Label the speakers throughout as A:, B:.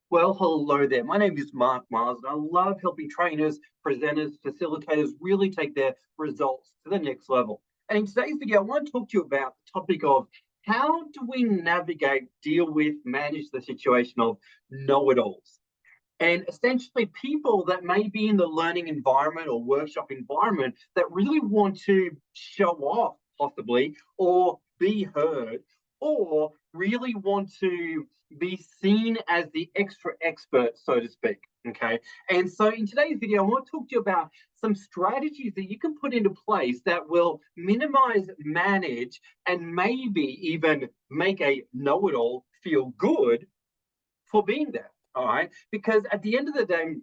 A: Well, hello there. My name is Mark Mars, and I love helping trainers, presenters, facilitators really take their results to the next level. And in today's video, I want to talk to you about the topic of how do we navigate, deal with, manage the situation of know-it-alls. And essentially, people that may be in the learning environment or workshop environment that really want to show off, possibly, or be heard, or really want to be seen as the extra expert, so to speak. Okay. And so, in today's video, I want to talk to you about some strategies that you can put into place that will minimize, manage, and maybe even make a know it all feel good for being there. All right. Because at the end of the day,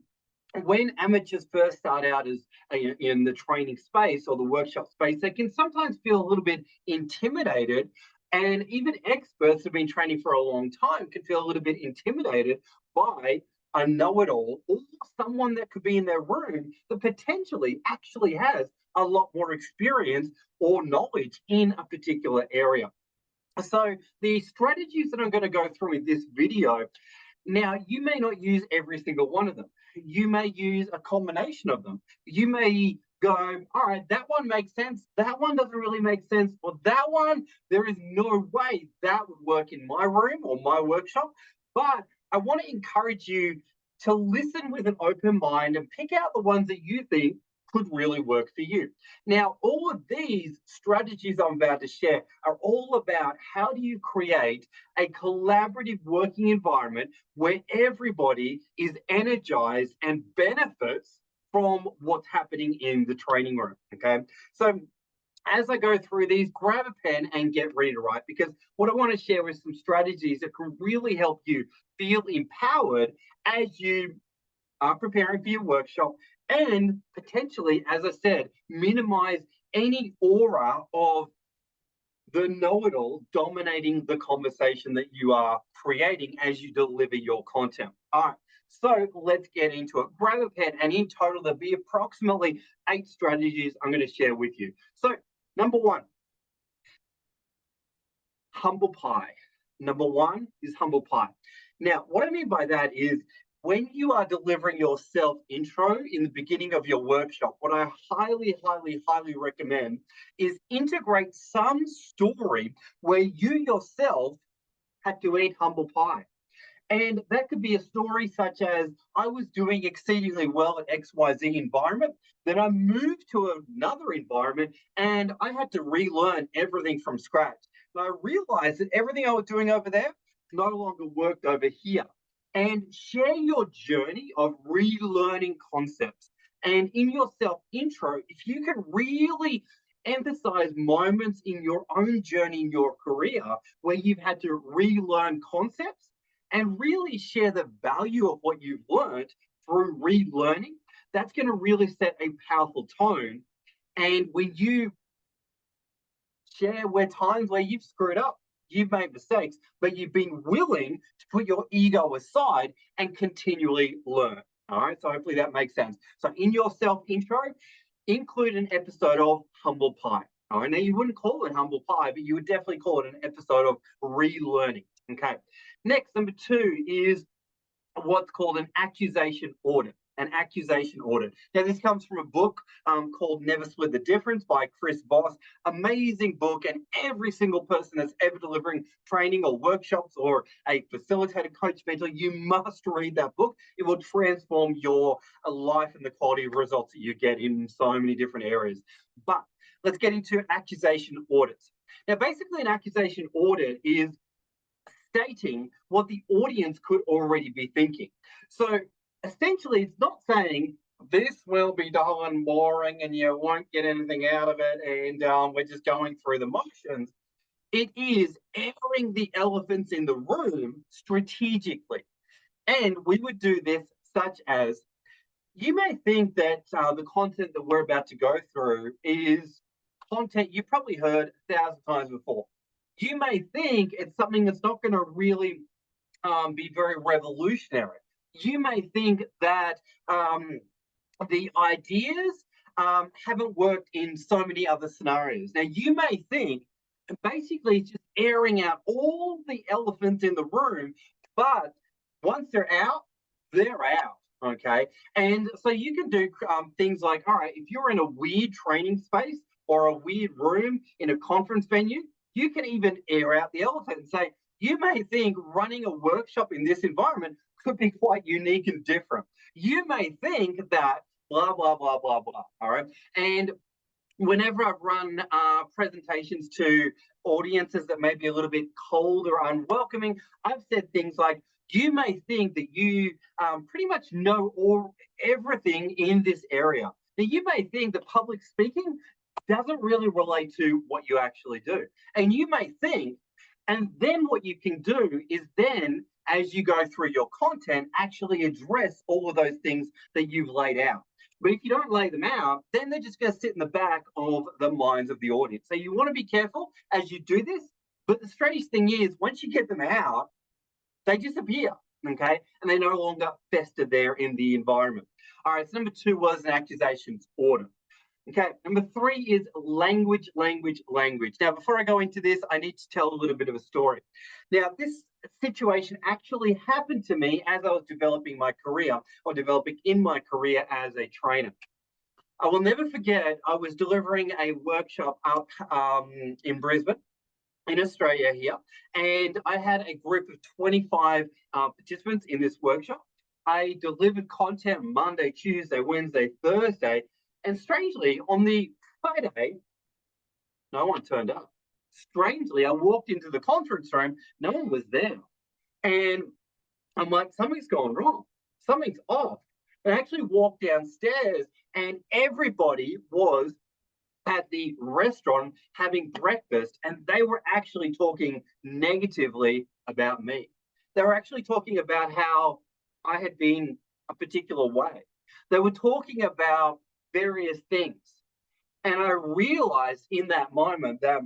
A: when amateurs first start out as in the training space or the workshop space, they can sometimes feel a little bit intimidated. And even experts who have been training for a long time can feel a little bit intimidated by a know it all or someone that could be in their room that potentially actually has a lot more experience or knowledge in a particular area. So, the strategies that I'm going to go through in this video now, you may not use every single one of them. You may use a combination of them. You may go, all right, that one makes sense. That one doesn't really make sense. Or that one, there is no way that would work in my room or my workshop. But I want to encourage you to listen with an open mind and pick out the ones that you think could really work for you. Now, all of these strategies I'm about to share are all about how do you create a collaborative working environment where everybody is energized and benefits from what's happening in the training room. Okay. So as I go through these, grab a pen and get ready to write because what I want to share is some strategies that can really help you feel empowered as you are preparing for your workshop and potentially, as I said, minimize any aura of the know-it-all dominating the conversation that you are creating as you deliver your content. All right, so let's get into it. Grab a pen, and in total, there'll be approximately 8 strategies I'm going to share with you. So, number one, humble pie. Number one is humble pie. Now, what I mean by that is when you are delivering your self intro in the beginning of your workshop, what I highly, highly, highly recommend is integrate some story where you yourself had to eat humble pie. And that could be a story such as I was doing exceedingly well at XYZ environment. Then I moved to another environment and I had to relearn everything from scratch. And I realized that everything I was doing over there no longer worked over here. And share your journey of relearning concepts. And in your self intro, if you can really emphasize moments in your own journey in your career where you've had to relearn concepts and really share the value of what you've learned through relearning, that's going to really set a powerful tone. And when you share where times where you've screwed up, you've made mistakes, but you've been willing to put your ego aside and continually learn. All right, so hopefully that makes sense. So in your self intro, include an episode of Humble Pie. All right, now you wouldn't call it Humble Pie, but you would definitely call it an episode of relearning. Okay. Next, number 2 is what's called an accusation audit. An accusation audit. Now, this comes from a book called Never Split the Difference by Chris Voss. Amazing book, and every single person that's ever delivering training or workshops or a facilitator, coach, mentor, you must read that book. It will transform your life and the quality of results that you get in so many different areas. But let's get into accusation audits. Now, basically, an accusation audit is stating what the audience could already be thinking. So essentially, it's not saying this will be dull and boring and you won't get anything out of it and we're just going through the motions. It is airing the elephants in the room strategically. And we would do this such as you may think that the content that we're about to go through is content you've probably heard 1,000 times before. You may think it's something that's not going to really be very revolutionary. You may think that the ideas haven't worked in so many other scenarios. Now, you may think basically it's just airing out all the elephants in the room, but Once they're out. Okay. And so you can do things like, all right, if you're in a weird training space or a weird room in a conference venue, you can even air out the elephant and say, you may think running a workshop in this environment could be quite unique and different. You may think that blah, blah, blah, blah, blah. All right. And whenever I've run presentations to audiences that may be a little bit cold or unwelcoming, I've said things like, you may think that you pretty much know everything in this area. Now, you may think that public speaking doesn't really relate to what you actually do. And you may think, and then what you can do is then, as you go through your content, actually address all of those things that you've laid out. But if you don't lay them out, then they're just going to sit in the back of the minds of the audience. So you want to be careful as you do this. But the strange thing is, once you get them out, they disappear, okay? And they no longer fester there in the environment. All right, so number 2 was an accusations order. Okay, number 3 is language, language, language. Now, before I go into this, I need to tell a little bit of a story. Now, this situation actually happened to me as I was developing my career or developing in my career as a trainer. I will never forget, I was delivering a workshop up in Brisbane, in Australia here, and I had a group of 25 participants in this workshop. I delivered content Monday, Tuesday, Wednesday, Thursday, and strangely, on the Friday, no one turned up. Strangely, I walked into the conference room, no one was there. And I'm like, something's gone wrong. Something's off. And I actually walked downstairs, and everybody was at the restaurant having breakfast, and they were actually talking negatively about me. They were actually talking about how I had been a particular way. They were talking about various things. And I realized in that moment that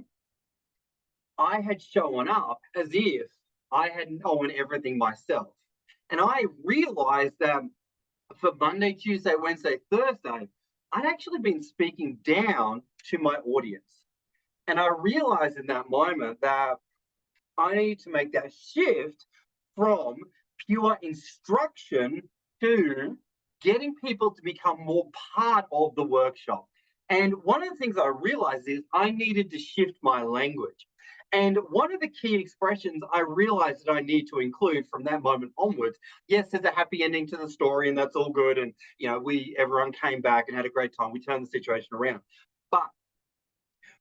A: I had shown up as if I had known everything myself. And I realized that for Monday, Tuesday, Wednesday, Thursday, I'd actually been speaking down to my audience. And I realized in that moment that I need to make that shift from pure instruction to getting people to become more part of the workshop. And one of the things I realized is I needed to shift my language. And one of the key expressions I realized that I need to include from that moment onwards, yes, there's a happy ending to the story and that's all good. And, everyone came back and had a great time. We turned the situation around. But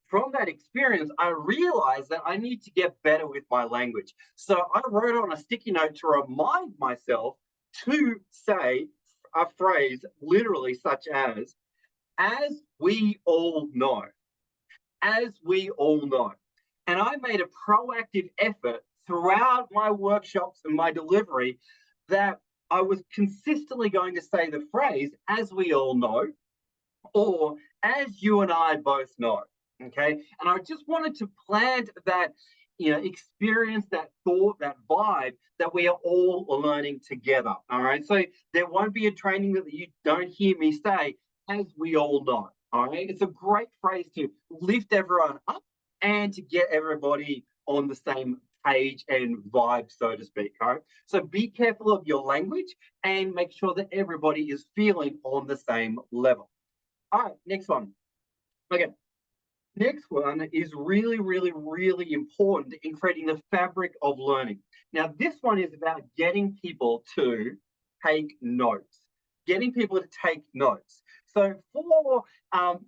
A: from that experience, I realized that I need to get better with my language. So I wrote on a sticky note to remind myself to say a phrase literally such as we all know, as we all know. And I made a proactive effort throughout my workshops and my delivery that I was consistently going to say the phrase, as we all know, or as you and I both know. Okay. And I just wanted to plant that, experience, that thought, that vibe that we are all learning together. All right. So there won't be a training that you don't hear me say, as we all know. All right. It's a great phrase to lift everyone up and to get everybody on the same page and vibe, so to speak. All right. So be careful of your language and make sure that everybody is feeling on the same level. All right, next one. Okay. Next one is really, really, really important in creating the fabric of learning. Now, this one is about getting people to take notes, getting people to take notes. So for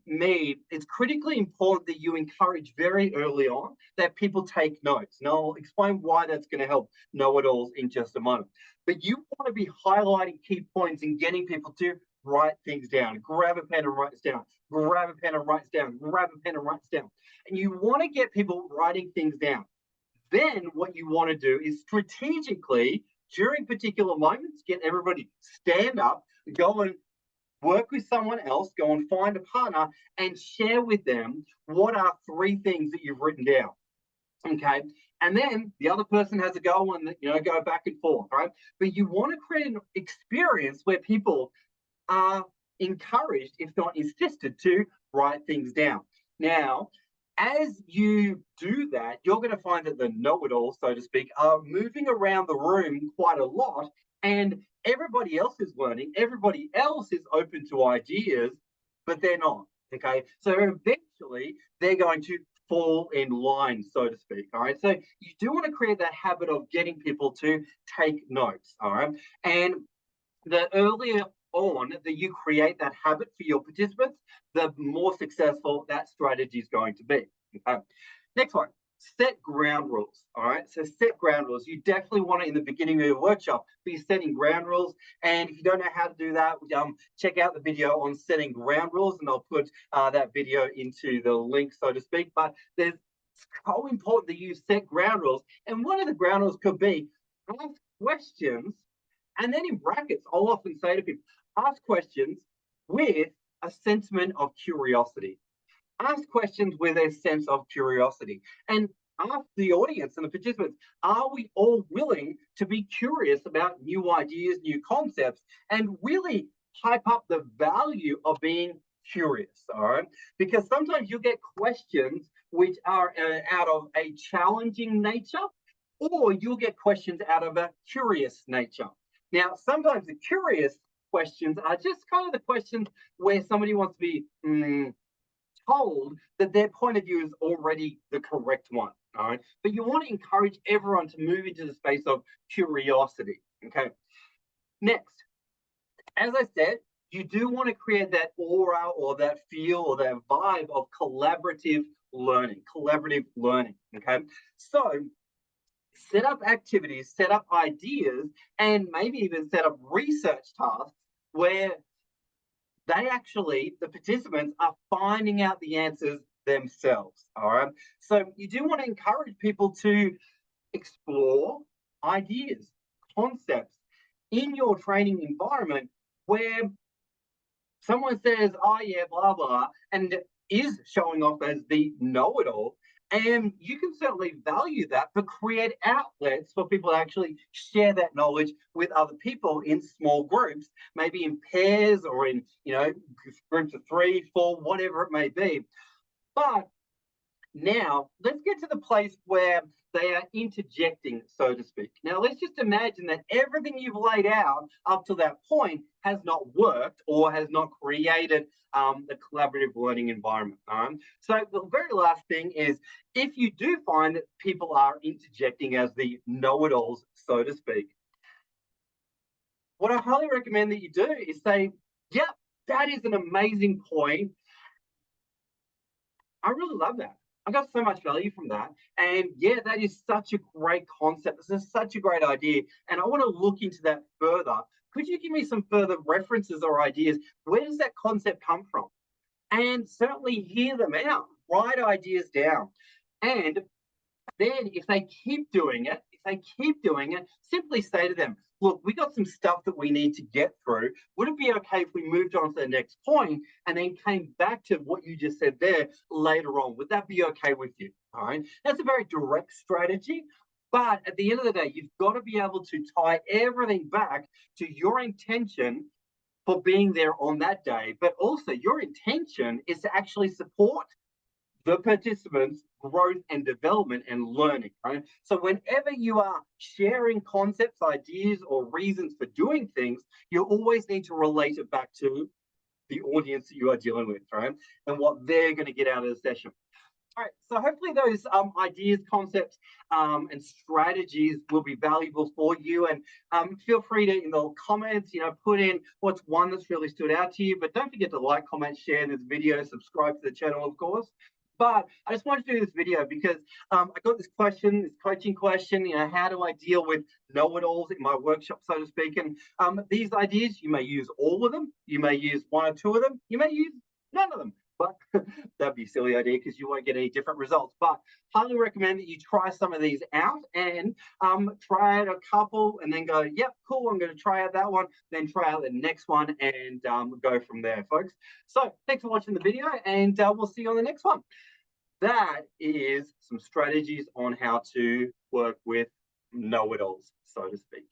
A: me, it's critically important that you encourage very early on that people take notes. And I'll explain why that's going to help know-it-alls in just a moment. But you want to be highlighting key points and getting people to write things down. Grab a pen and write it down. Grab a pen and write it down. Grab a pen and write it down. And you want to get people writing things down. Then what you want to do is strategically, during particular moments, get everybody stand up, go and work with someone else, go and find a partner and share with them what are 3 things that you've written down. Okay. And then the other person has a go and, go back and forth, right? But you want to create an experience where people are encouraged, if not insisted, to write things down. Now, As you do that, you're going to find that the know-it-all, so to speak, are moving around the room quite a lot, and everybody else is learning. Everybody else is open to ideas, but they're not. Okay, so eventually they're going to fall in line, so to speak. All right, so you do want to create that habit of getting people to take notes. All right, and the earlier on that you create that habit for your participants, the more successful that strategy is going to be. Okay. Next one, set ground rules. All right. So set ground rules. You definitely want to, in the beginning of your workshop, be setting ground rules. And if you don't know how to do that, check out the video on setting ground rules, and I'll put that video into the link, so to speak. But there's so important that you set ground rules. And one of the ground rules could be ask questions, and then in brackets, I'll often say to people, ask questions with a sentiment of curiosity. Ask questions with a sense of curiosity. And ask the audience and the participants, are we all willing to be curious about new ideas, new concepts, and really hype up the value of being curious, all right? Because sometimes you get questions which are out of a challenging nature, or you'll get questions out of a curious nature. Now, sometimes the curious questions are just kind of the questions where somebody wants to be told that their point of view is already the correct one. All right. But you want to encourage everyone to move into the space of curiosity. Okay. Next, as I said, you do want to create that aura or that feel or that vibe of collaborative learning. Okay. So set up activities, set up ideas, and maybe even set up research tasks where the participants are finding out the answers themselves. All right. So you do want to encourage people to explore ideas, concepts in your training environment where someone says, oh, yeah, blah, blah, and is showing off as the know it all. And you can certainly value that, but create outlets for people to actually share that knowledge with other people in small groups, maybe in pairs or in, groups of 3, 4, whatever it may be. But now, let's get to the place where they are interjecting, so to speak. Now, let's just imagine that everything you've laid out up to that point has not worked or has not created the collaborative learning environment. So the very last thing is, if you do find that people are interjecting as the know-it-alls, so to speak, what I highly recommend that you do is say, yep, that is an amazing point. I really love that. I got so much value from that. And yeah, that is such a great concept. This is such a great idea. And I want to look into that further. Could you give me some further references or ideas? Where does that concept come from? And certainly hear them out, write ideas down. And then if they keep doing it, simply say to them, look, we got some stuff that we need to get through. Would it be okay if we moved on to the next point and then came back to what you just said there later on? Would that be okay with you? All right. That's a very direct strategy. But at the end of the day, you've got to be able to tie everything back to your intention for being there on that day. But also your intention is to actually support the participants' growth and development and learning, right? So whenever you are sharing concepts, ideas, or reasons for doing things, you always need to relate it back to the audience that you are dealing with, right? And what they're going to get out of the session. All right, so hopefully those ideas, concepts, and strategies will be valuable for you. And feel free to, in the comments, put in what's one that's really stood out to you. But don't forget to like, comment, share this video, subscribe to the channel, of course. But I just wanted to do this video because I got this question, this coaching question, how do I deal with know-it-alls in my workshop, so to speak? And these ideas, you may use all of them. You may use one or two of them. You may use none of them. But that'd be a silly idea because you won't get any different results. But highly recommend that you try some of these out and try out a couple and then go, yep, cool, I'm going to try out that one, then try out the next one and go from there, folks. So thanks for watching the video and we'll see you on the next one. That is some strategies on how to work with know-it-alls, so to speak.